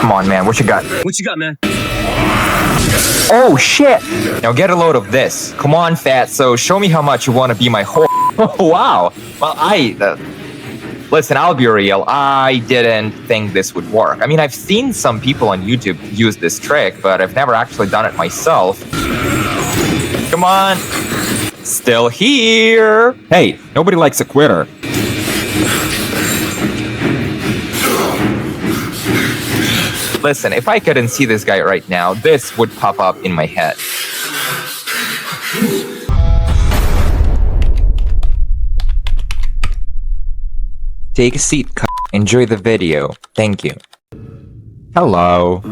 Come on, man. What you got? What you got, man? Oh, shit. Now get a load of this. Come on, fatso. Show me how much you want to be my whore. Oh, wow. Well, listen, I'll be real. I didn't think this would work. I mean, I've seen some people on YouTube use this trick, but I've never actually done it myself. Come on. Still here. Hey, nobody likes a quitter. Listen, if I couldn't see this guy right now, this would pop up in my head. Take a seat, enjoy the video. Thank you. Hello.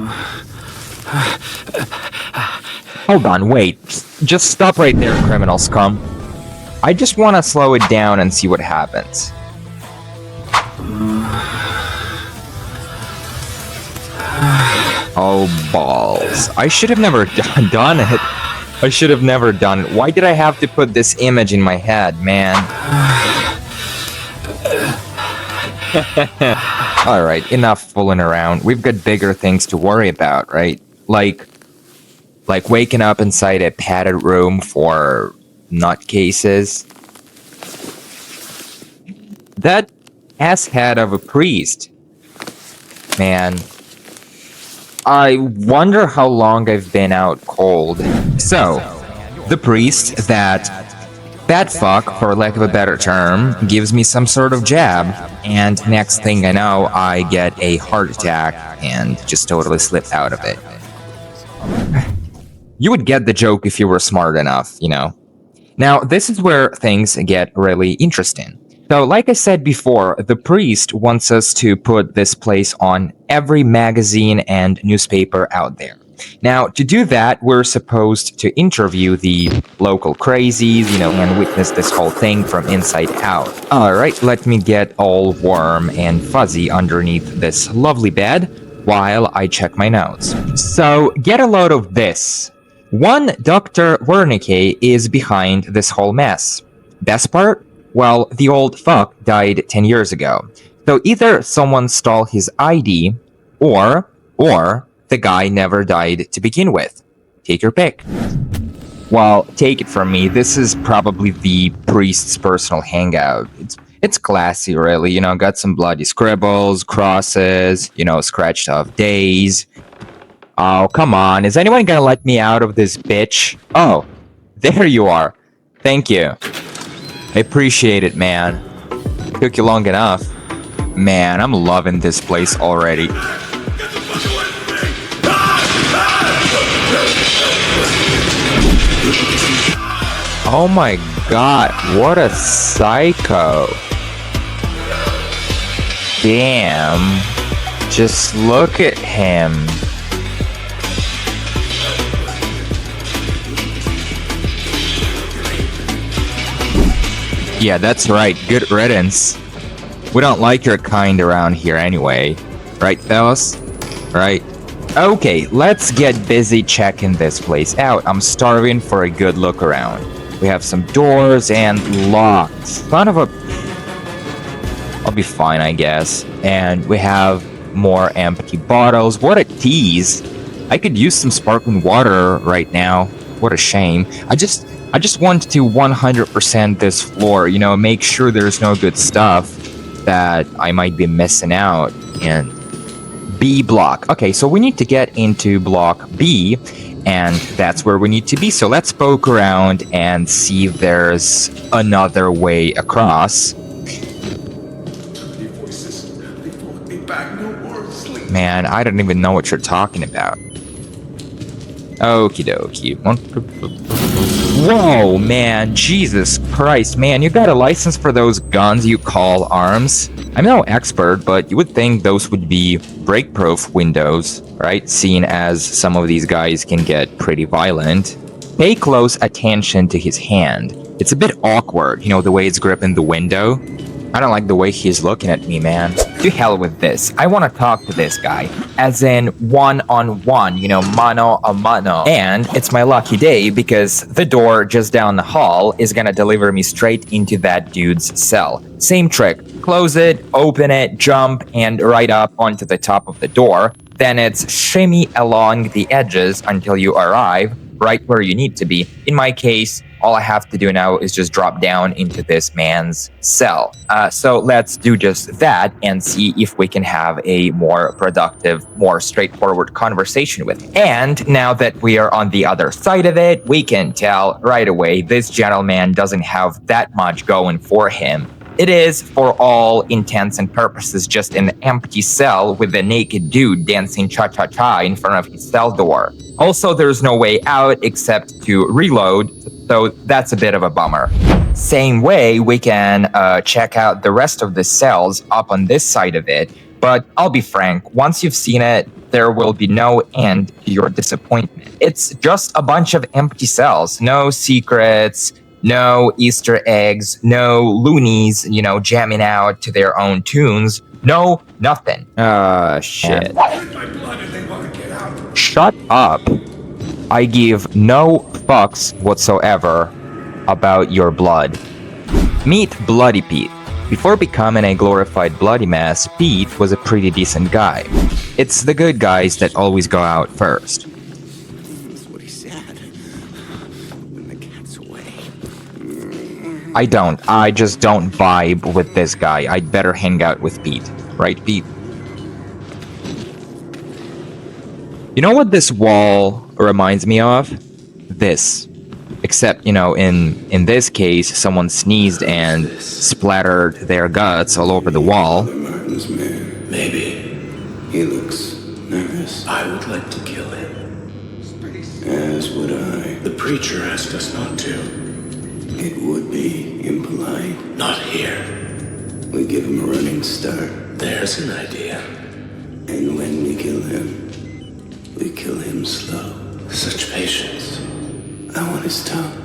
Hold on, wait. Just stop right there, criminal scum. I just want to slow it down and see what happens. Oh, balls. I should have never done it. I should have never done it. Why did I have to put this image in my head, man? Alright, enough fooling around. We've got bigger things to worry about, right? Like waking up inside a padded room for nutcases. That asshat of a priest. Man. I wonder how long I've been out cold. So, the priest, that fuck, for lack of a better term, gives me some sort of jab, and next thing I know, I get a heart attack and just totally slip out of it. You would get the joke if you were smart enough, you know. Now, this is where things get really interesting. So, like I said before, the priest wants us to put this place on every magazine and newspaper out there. Now, to do that, we're supposed to interview the local crazies, you know, and witness this whole thing from inside out. Alright, let me get all warm and fuzzy underneath this lovely bed while I check my notes. So, get a load of this. One Dr. Wernicke is behind this whole mess. Best part? Well, the old fuck died 10 years ago. So either someone stole his ID, or the guy never died to begin with. Take your pick. Well, take it from me, this is probably the priest's personal hangout. It's classy, really, you know, got some bloody scribbles, crosses, you know, scratched off days. Oh, come on, is anyone gonna let me out of this bitch? Oh, there you are. Thank you. I appreciate it, man. Took you long enough. Man, I'm loving this place already. Oh my god, what a psycho. Damn. Just look at him. Yeah, that's right. Good riddance. We don't like your kind around here anyway. Right, fellas? Right? Okay, let's get busy checking this place out. I'm starving for a good look around. We have some doors and locks. Son of a... I'll be fine, I guess. And we have more empty bottles. What a tease. I could use some sparkling water right now. What a shame. I just want to 100% this floor, you know, make sure there's no good stuff that I might be missing out. And B block. Okay, so we need to get into block B, and that's where we need to be. So let's poke around and see if there's another way across. Man, I don't even know what you're talking about. Okie dokie. Whoa, man, Jesus Christ, man, you got a license for those guns you call arms? I'm no expert, but you would think those would be break-proof windows, right? Seeing as some of these guys can get pretty violent. Pay close attention to his hand. It's a bit awkward, you know, the way it's gripping the window. I don't like the way he's looking at me, man. To hell with this. I want to talk to this guy. As in, one-on-one, you know, mano a mano. And it's my lucky day because the door just down the hall is gonna deliver me straight into that dude's cell. Same trick. Close it, open it, jump, and right up onto the top of the door. Then it's shimmy along the edges until you arrive right where you need to be. In my case, all I have to do now is just drop down into this man's cell. So let's do just that and see if we can have a more productive, more straightforward conversation with him. And now that we are on the other side of it, we can tell right away this gentleman doesn't have that much going for him. It is, for all intents and purposes, just an empty cell with a naked dude dancing cha-cha-cha in front of his cell door. Also, there's no way out except to reload, so that's a bit of a bummer. Same way, we can check out the rest of the cells up on this side of it, but I'll be frank, once you've seen it, there will be no end to your disappointment. It's just a bunch of empty cells, no secrets, no Easter eggs, no loonies, jamming out to their own tunes. No, nothing. Shit. Shut up. I give no fucks whatsoever about your blood. Meet Bloody Pete. Before becoming a glorified bloody mess, Pete was a pretty decent guy. It's the good guys that always go out first. I just don't vibe with this guy. I'd better hang out with Pete. Right, Pete? You know what this wall reminds me of? This. Except, in this case, someone sneezed and splattered their guts all over the wall. Martin's man. Maybe. He looks nervous. I would like to kill him. As would I. The preacher asked us not to. It would be impolite. Not here. We give him a running start. There's an idea. And when we kill him slow. Such patience. I want his tongue.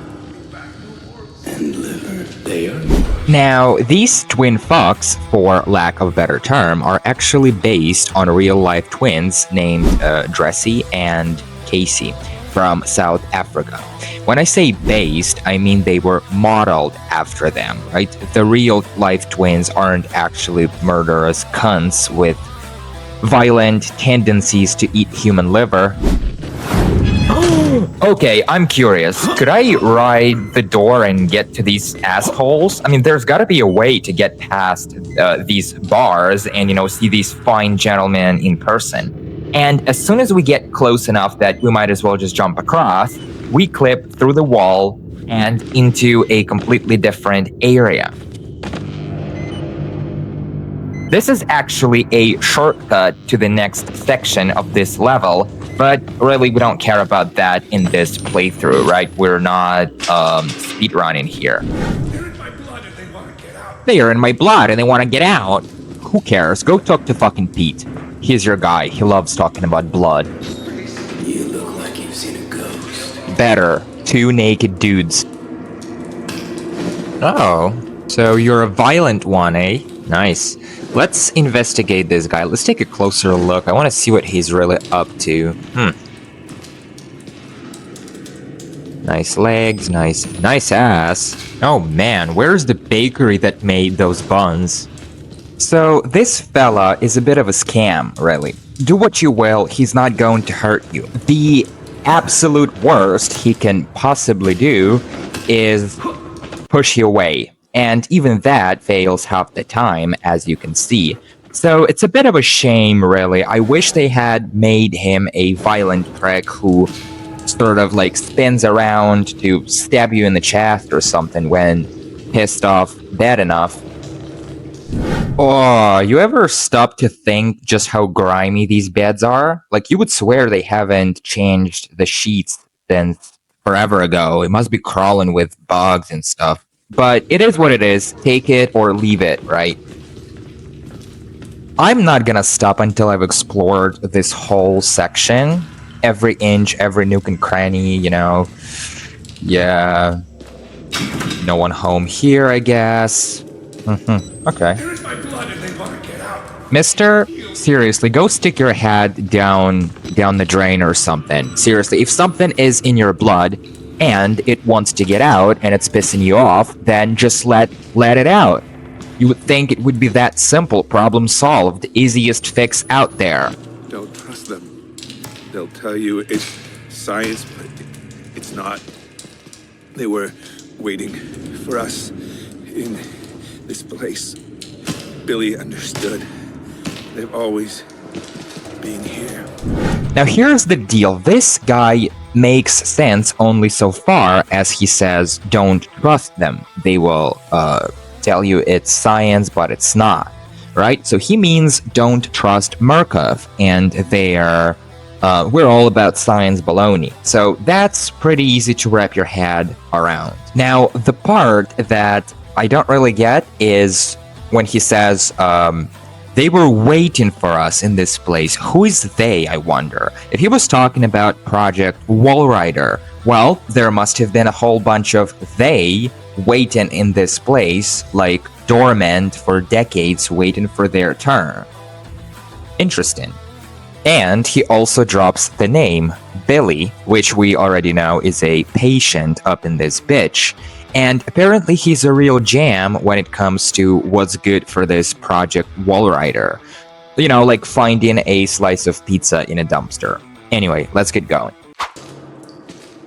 And liver. They are. Now, these twin fucks, for lack of a better term, are actually based on real-life twins named Dressy and Casey from South Africa. When I say based, I mean they were modeled after them, right? The real-life twins aren't actually murderous cunts with violent tendencies to eat human liver. Okay, I'm curious. Could I ride the door and get to these assholes? I mean, there's gotta be a way to get past these bars and, see these fine gentlemen in person. And as soon as we get close enough that we might as well just jump across, we clip through the wall and into a completely different area. This is actually a shortcut to the next section of this level, but really we don't care about that in this playthrough, right? We're not speedrunning here. They are in my blood and they want to get out. Who cares? Go talk to fucking Pete. He's your guy. He loves talking about blood. You look like you've seen a ghost. Better. 2 naked dudes. Oh, so you're a violent one, eh? Nice. Let's investigate this guy. Let's take a closer look. I want to see what he's really up to. Nice legs, nice ass. Oh man, where's the bakery that made those buns? So this fella is a bit of a scam, really. Do what you will, he's not going to hurt you. The absolute worst he can possibly do is push you away. And even that fails half the time, as you can see. So it's a bit of a shame, really. I wish they had made him a violent prick who sort of spins around to stab you in the chest or something when pissed off bad enough. Oh, you ever stop to think just how grimy these beds are? You would swear they haven't changed the sheets since forever ago. It must be crawling with bugs and stuff. But it is what it is. Take it or leave it, right? I'm not gonna stop until I've explored this whole section. Every inch, every nook and cranny, Yeah. No one home here, I guess. Okay. Mister, seriously, go stick your head down the drain or something. Seriously, if something is in your blood and it wants to get out and it's pissing you off, then just let it out. You would think it would be that simple. Problem solved. Easiest fix out there. Don't trust them. They'll tell you it's science, but it's not. They were waiting for us in this place. Billy understood. They've always been here. Now here's the deal. This guy makes sense only so far as he says don't trust them. They will tell you it's science, but it's not. Right? So he means don't trust Murkoff, and we're all about science baloney. So that's pretty easy to wrap your head around. Now, the part that I don't really get is when he says, they were waiting for us in this place. Who is they, I wonder? If he was talking about Project Walrider, well, there must have been a whole bunch of they waiting in this place, like dormant for decades waiting for their turn. Interesting. And he also drops the name Billy, which we already know is a patient up in this bitch. And apparently he's a real jam when it comes to what's good for this Project Walrider. You know, like finding a slice of pizza in a dumpster. Anyway, let's get going.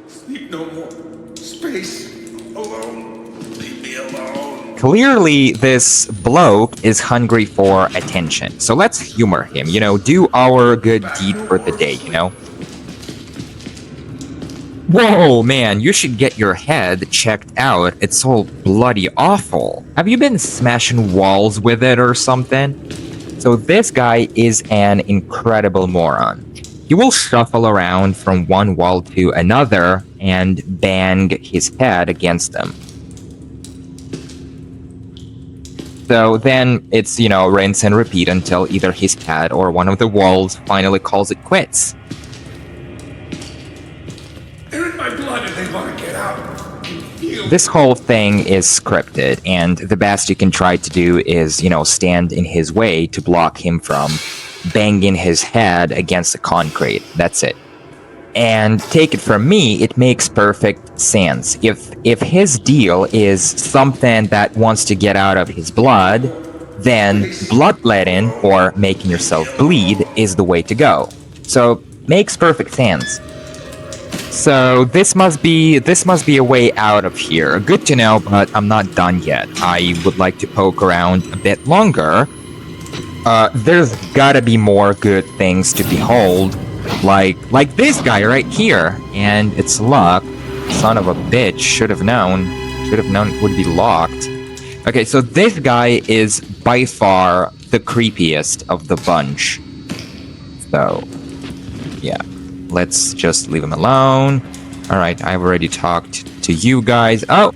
Sleep no more. Space. Alone. Leave me alone. Clearly, this bloke is hungry for attention. So let's humor him, you know, do our good deed for the day, you know? Whoa, man, you should get your head checked out. It's all bloody awful. Have you been smashing walls with it or something? So this guy is an incredible moron. He will shuffle around from one wall to another and bang his head against them. So then it's, you know, rinse and repeat until either his head or one of the walls finally calls it quits. They're in my blood and they want to get out. This whole thing is scripted, and the best you can try to do is, you know, stand in his way to block him from banging his head against the concrete. That's it. And take it from me, it makes perfect sense. If his deal is something that wants to get out of his blood, then bloodletting or making yourself bleed is the way to go. So makes perfect sense. So this must be a way out of here. Good to know, but I'm not done yet. I would like to poke around a bit longer. There's gotta be more good things to behold. Like this guy right here. And it's locked. Son of a bitch. Should have known it would be locked. Okay, so this guy is by far the creepiest of the bunch. So, yeah. Let's just leave him alone. Alright, I've already talked to you guys. Oh!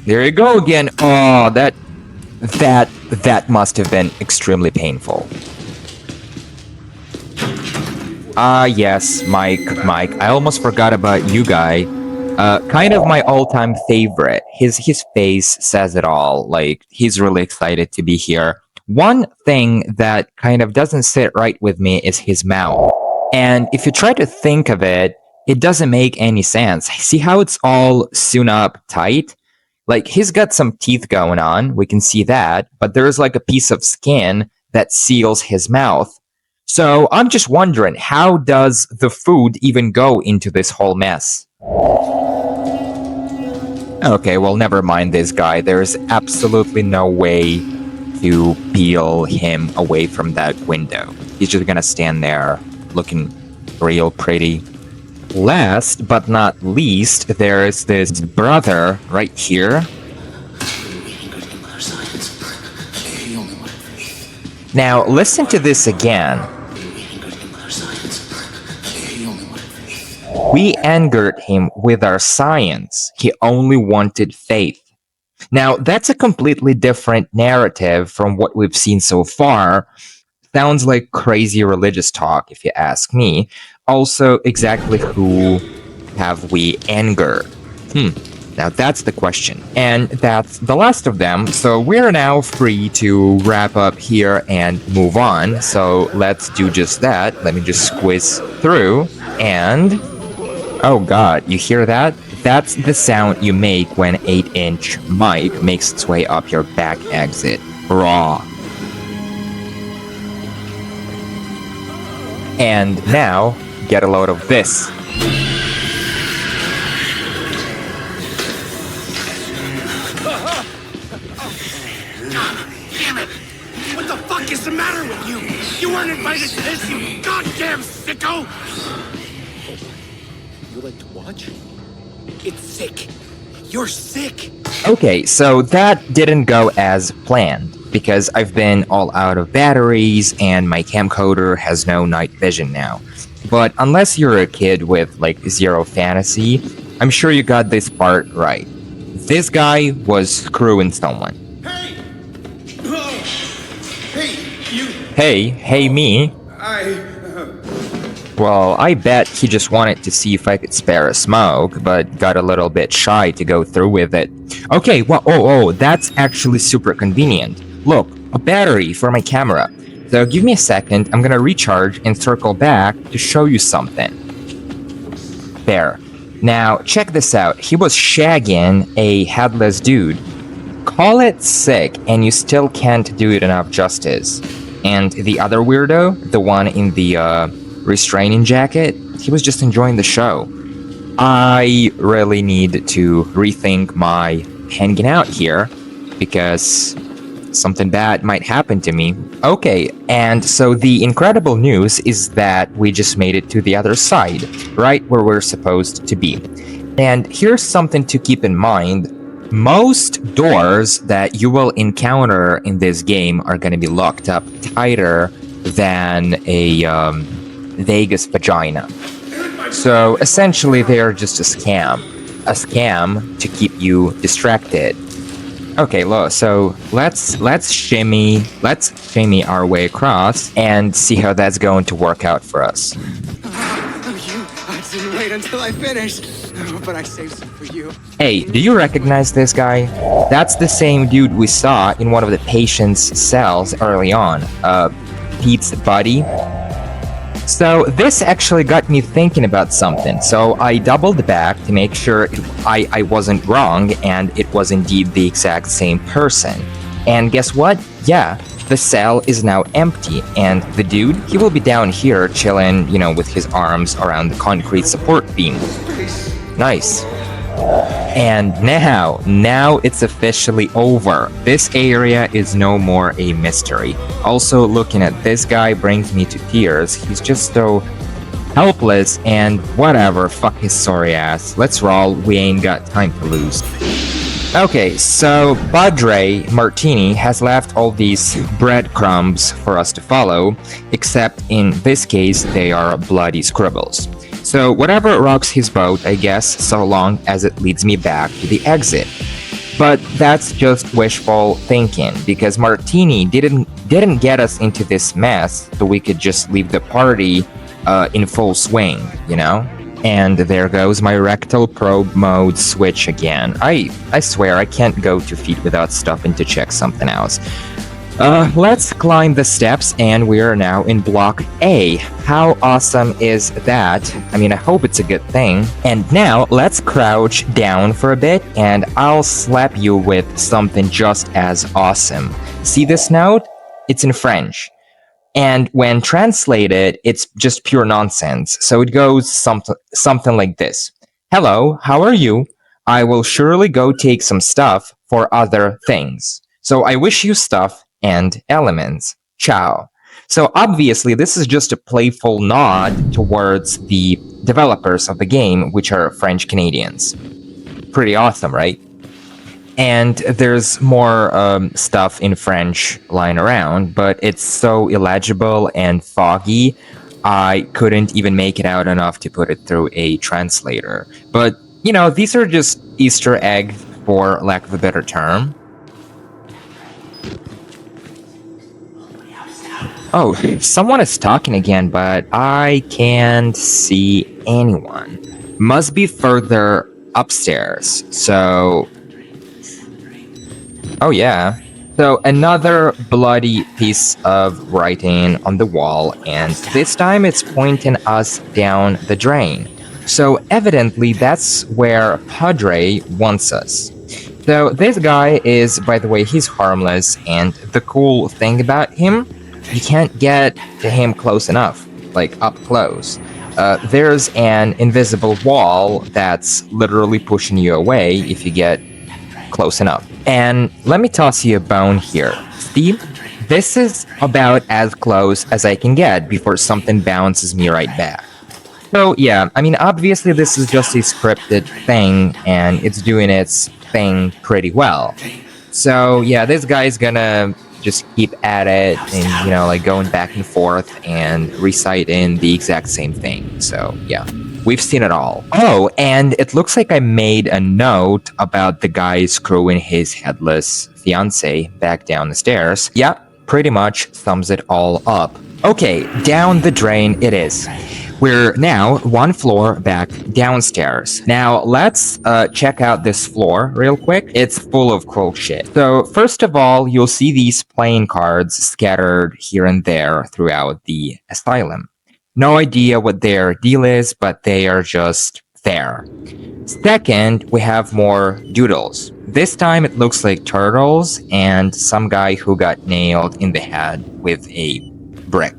There you go again. Oh, that must have been extremely painful. Ah, yes, Mike. I almost forgot about you guy. Kind of my all-time favorite. His face says it all. Like, he's really excited to be here. One thing that kind of doesn't sit right with me is his mouth. And if you try to think of it, it doesn't make any sense. See how it's all sewn up tight? Like, he's got some teeth going on, we can see that, but there's like a piece of skin that seals his mouth. So I'm just wondering, how does the food even go into this whole mess? Okay, well, never mind this guy. There's absolutely no way to peel him away from that window. He's just gonna stand there looking real pretty. Last but not least, there's this brother right here. Now, listen to this again. We angered him with our science. He only wanted faith. Now, that's a completely different narrative from what we've seen so far. Sounds like crazy religious talk, if you ask me. Also, exactly who have we angered? Now that's the question. And that's the last of them. So we're now free to wrap up here and move on. So let's do just that. Let me just squeeze through. And... oh god, you hear that? That's the sound you make when 8-inch Mike makes its way up your back exit. Raw. And now, get a load of this. Damn it! What the fuck is the matter with you? You weren't invited to this, you goddamn sicko! You like to watch? It's sick. You're sick! Okay, so that didn't go as planned, because I've been all out of batteries and my camcorder has no night vision now. But unless you're a kid with, like, zero fantasy, I'm sure you got this part right. This guy was screwing someone. Hey! Oh. Hey, you. Hey me? Well, I bet he just wanted to see if I could spare a smoke, but got a little bit shy to go through with it. Okay, well, oh, that's actually super convenient. Look, a battery for my camera. So give me a second, I'm gonna recharge and circle back to show you something. There. Now, check this out. He was shagging a headless dude. Call it sick, and you still can't do it enough justice. And the other weirdo, the one in the, restraining jacket, he was just enjoying the show. I really need to rethink my hanging out here because something bad might happen to me. Okay, and so the incredible news is that we just made it to the other side, right where we're supposed to be. And here's something to keep in mind. Most doors that you will encounter in this game are going to be locked up tighter than a Vegas vagina. So essentially they are just a scam to keep you distracted. Okay, so let's shimmy our way across and see how that's going to work out for us. I didn't wait until I finished, but I saved some for you. Hey, do you recognize this guy? That's the same dude we saw in one of the patient's cells early on. Pete's buddy. So this actually got me thinking about something. So I doubled back to make sure I wasn't wrong and it was indeed the exact same person. And guess what? Yeah, the cell is now empty and the dude, he will be down here chilling, you know, with his arms around the concrete support beam. Nice. And now it's officially over. This area is no more a mystery. Also, looking at this guy brings me to tears. He's just so helpless and whatever, fuck his sorry ass. Let's roll, we ain't got time to lose. Okay, so Padre Martini has left all these breadcrumbs for us to follow, except in this case they are bloody scribbles. So whatever rocks his boat, I guess, so long as it leads me back to the exit. But that's just wishful thinking, because Martini didn't get us into this mess so we could just leave the party in full swing, you know? And there goes my rectal probe mode switch again. I swear I can't go 2 feet without stopping to check something else. Let's climb the steps and we are now in block A. How awesome is that? I mean, I hope it's a good thing. And now let's crouch down for a bit and I'll slap you with something just as awesome. See this note? It's in French. And when translated, it's just pure nonsense. So it goes something like this. Hello, how are you? I will surely go take some stuff for other things. So I wish you stuff and elements. Ciao. So obviously this is just a playful nod towards the developers of the game, which are French Canadians. Pretty awesome, right? And there's more stuff in French lying around, but it's so illegible and foggy, I couldn't even make it out enough to put it through a translator. But, you know, these are just Easter eggs, for lack of a better term. Oh, someone is talking again, but I can't see anyone. Must be further upstairs, so... Oh yeah. So another bloody piece of writing on the wall, and this time it's pointing us down the drain. So evidently that's where Padre wants us. So this guy is, by the way, he's harmless, and the cool thing about him, you can't get to him close enough. like up close. There's an invisible wall that's literally pushing you away if you get close enough. And let me toss you a bone here. See, this is about as close as I can get before something bounces me right back. So yeah, I mean, obviously this is just a scripted thing, and it's doing its thing pretty well. So yeah, this guy's gonna just keep at it and, like going back and forth and reciting the exact same thing. So yeah, we've seen it all. Oh, and it looks like I made a note about the guy screwing his headless fiance back down the stairs. Yep, pretty much sums it all up. Okay, down the drain it is. We're now one floor back downstairs. Now, let's check out this floor real quick. It's full of cool shit. So, first of all, you'll see these playing cards scattered here and there throughout the asylum. No idea what their deal is, but they are just there. Second, we have more doodles. This time it looks like turtles and some guy who got nailed in the head with a brick.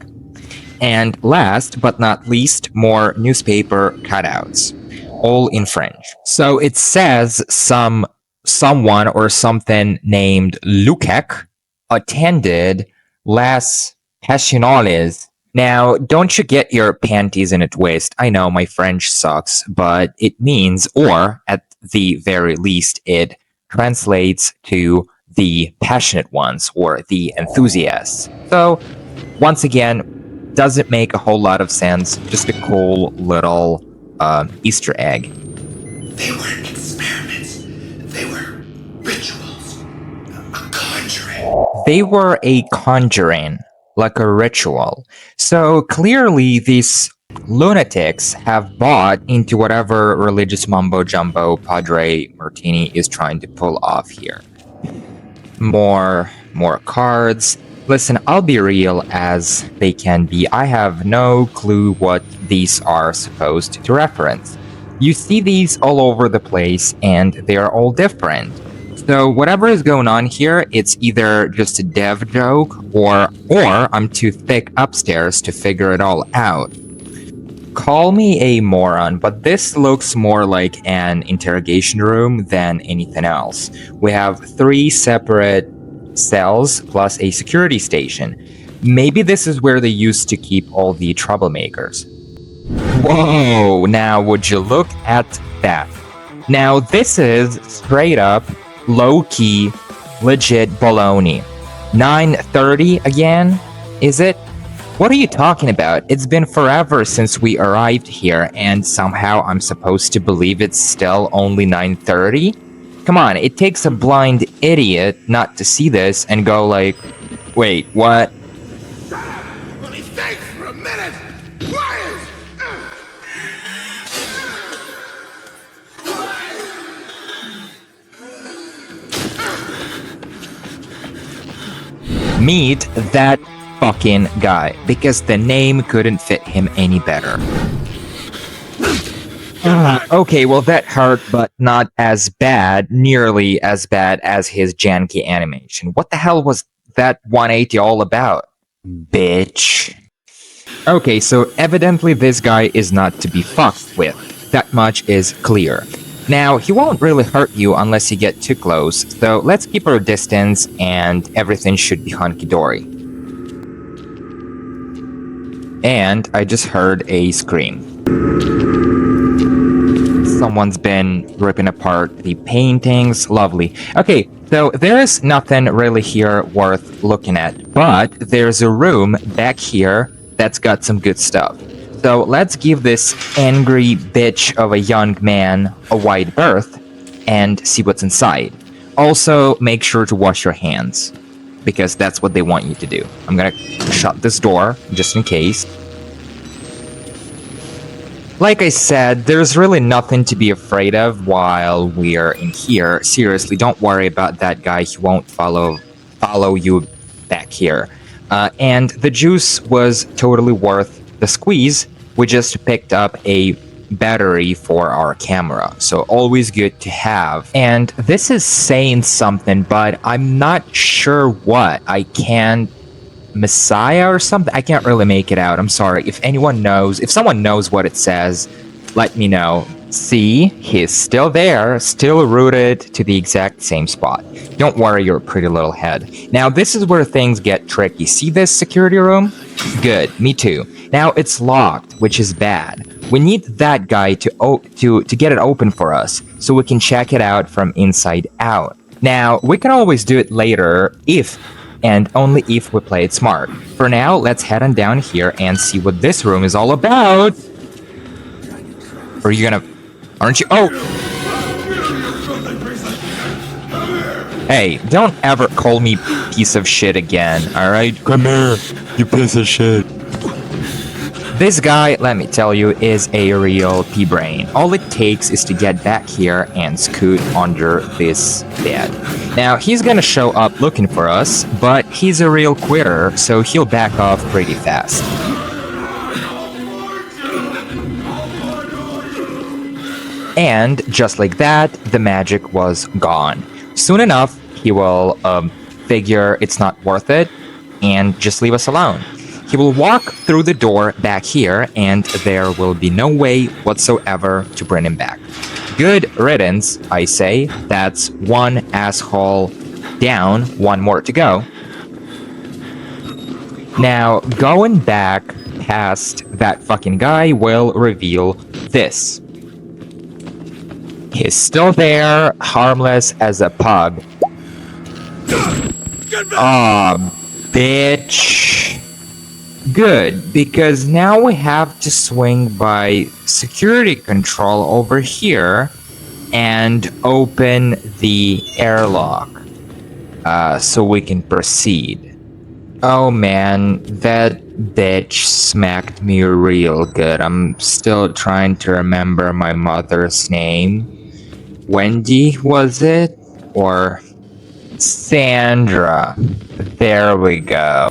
And last but not least, more newspaper cutouts, all in French. So it says someone or something named Lukek attended Les Passionales. Now, don't you get your panties in a twist. I know my French sucks, but it means, or at the very least, it translates to the passionate ones or the enthusiasts. So, once again, doesn't make a whole lot of sense. Just a cool little Easter egg. They weren't experiments. They were rituals. A conjuring. They were a conjuring, like a ritual. So clearly these lunatics have bought into whatever religious mumbo-jumbo Padre Martini is trying to pull off here. More cards. Listen, I'll be real as they can be. I have no clue what these are supposed to reference. You see these all over the place, and they are all different. So whatever is going on here, it's either just a dev joke, or I'm too thick upstairs to figure it all out. Call me a moron, but this looks more like an interrogation room than anything else. We have 3 separate cells plus a security station. Maybe this is where they used to keep all the troublemakers. Whoa, now would you look at that? Now this is straight up, low-key, legit baloney. 9:30 again? Is it? What are you talking about? It's been forever since we arrived here, and somehow I'm supposed to believe it's still only 9:30? Come on, it takes a blind idiot not to see this and go like, wait, what? Let me think for a minute. Quiet! Meet that fucking guy, because the name couldn't fit him any better. Okay, well that hurt, but not as bad, nearly as bad as his janky animation. What the hell was that 180 all about, bitch? Okay, so evidently this guy is not to be fucked with. That much is clear. Now, he won't really hurt you unless you get too close, so let's keep our distance and everything should be hunky-dory. And I just heard a scream. Someone's been ripping apart the paintings. Lovely. Okay, so there's nothing really here worth looking at, but there's a room back here that's got some good stuff. So let's give this angry bitch of a young man a wide berth and see what's inside. Also, make sure to wash your hands, because that's what they want you to do. I'm gonna shut this door just in case. Like I said, there's really nothing to be afraid of while we're in here. Seriously, don't worry about that guy. He won't follow you back here. And the juice was totally worth the squeeze. We just picked up a battery for our camera, so always good to have. And this is saying something, but I'm not sure what. I can't Messiah or something. I can't really make it out. I'm sorry. If someone knows what it says, let me know. See, he's still there, still rooted to the exact same spot. Don't worry your pretty little head. Now, this is where things get tricky. See this security room? Good, me too. Now, it's locked, which is bad. We need that guy to get it open for us, so we can check it out from inside out. Now, we can always do it later if and only if we play it smart. For now, let's head on down here and see what this room is all about. Are you gonna... Aren't you? Oh! Hey, don't ever call me piece of shit again, alright? Come here, you piece of shit. This guy, let me tell you, is a real pea-brain. All it takes is to get back here and scoot under this bed. Now, he's gonna show up looking for us, but he's a real quitter, so he'll back off pretty fast. And just like that, the magic was gone. Soon enough, he will figure it's not worth it and just leave us alone. He will walk through the door back here, and there will be no way whatsoever to bring him back. Good riddance, I say. That's one asshole down, one more to go. Now, going back past that fucking guy will reveal this. He's still there, harmless as a pug. Aw, bitch. Good, because now we have to swing by security control over here and open the airlock so we can proceed. Oh man, that bitch smacked me real good. I'm still trying to remember my mother's name. Wendy, was it? Or Sandra? There we go.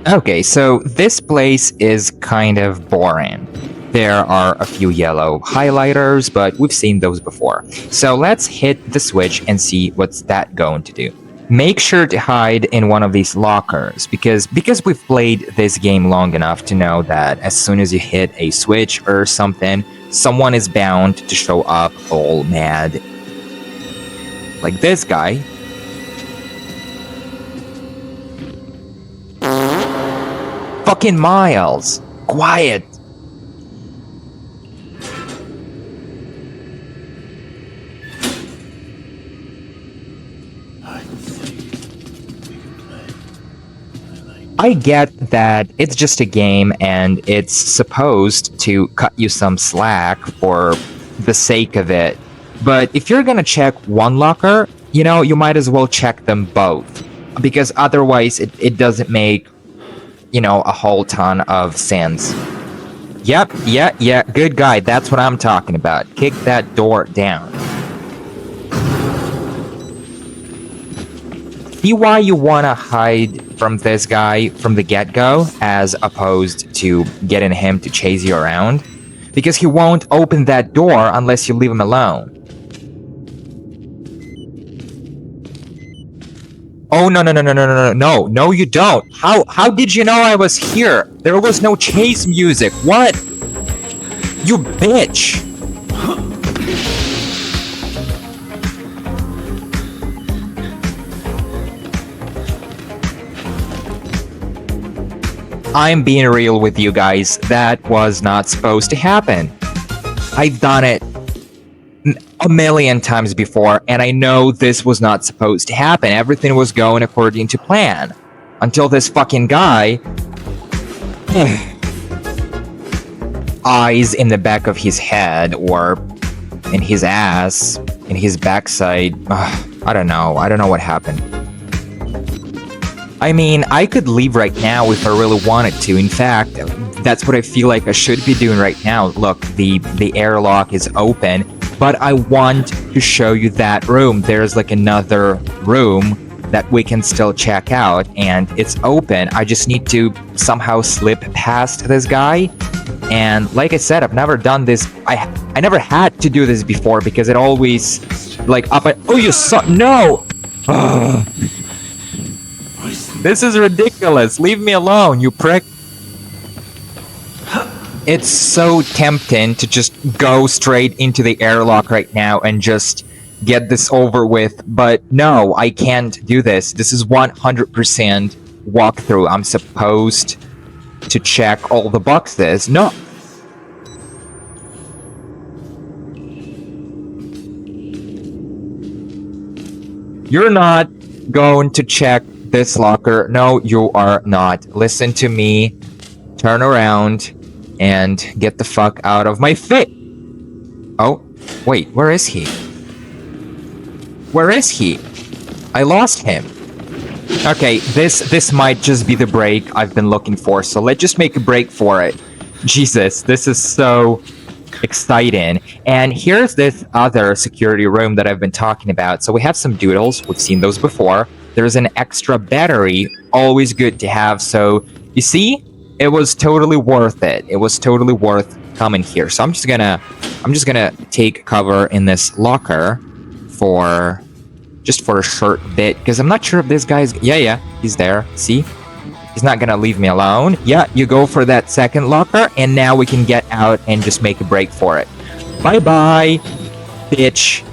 Okay, so this place is kind of boring. There are a few yellow highlighters, but we've seen those before. So let's hit the switch and see what's that going to do. Make sure to hide in one of these lockers, because we've played this game long enough to know that as soon as you hit a switch or something, someone is bound to show up all mad. Like this guy. Fucking Miles! Quiet! I get that it's just a game and it's supposed to cut you some slack for the sake of it. But if you're gonna check one locker, you know, you might as well check them both. Because otherwise it doesn't make, you know, a whole ton of sense. Yep, yeah, good guy. That's what I'm talking about. Kick that door down. See why you want to hide from this guy from the get-go as opposed to getting him to chase you around? Because he won't open that door unless you leave him alone. Oh, no, you don't. How did you know I was here? There was no chase music. What? You bitch. I'm being real with you guys. That was not supposed to happen. I've done it a million times before, and I know this was not supposed to happen. Everything was going according to plan. Until this fucking guy... eyes in the back of his head, or in his ass, in his backside. I don't know what happened. I mean, I could leave right now if I really wanted to. In fact, that's what I feel like I should be doing right now. Look, the airlock is open, but I want to show you that room. There's like another room that we can still check out, and it's open. I just need to somehow slip past this guy. And like I said, I've never done this. I never had to do this before because it always like up and... Oh, you saw... No! I This is ridiculous. Leave me alone, you prick. It's so tempting to just go straight into the airlock right now and just get this over with, but no, I can't do this. This is 100% walkthrough. I'm supposed to check all the boxes. No. You're not going to check this locker. No, you are not. Listen to me. Turn around and get the fuck out of my face. Oh, wait, where is he? Where is he? I lost him. Okay, this might just be the break I've been looking for, so let's just make a break for it. Jesus, this is so exciting. And here's this other security room that I've been talking about. So we have some doodles. We've seen those before. There's an extra battery, always good to have. So you see, it was totally worth it. It was totally worth coming here. So I'm just gonna take cover in this locker for just for a short bit, because I'm not sure if this guy's yeah, he's there. See? He's not gonna leave me alone. Yeah, you go for that second locker, and now we can get out and just make a break for it. Bye-bye, bitch.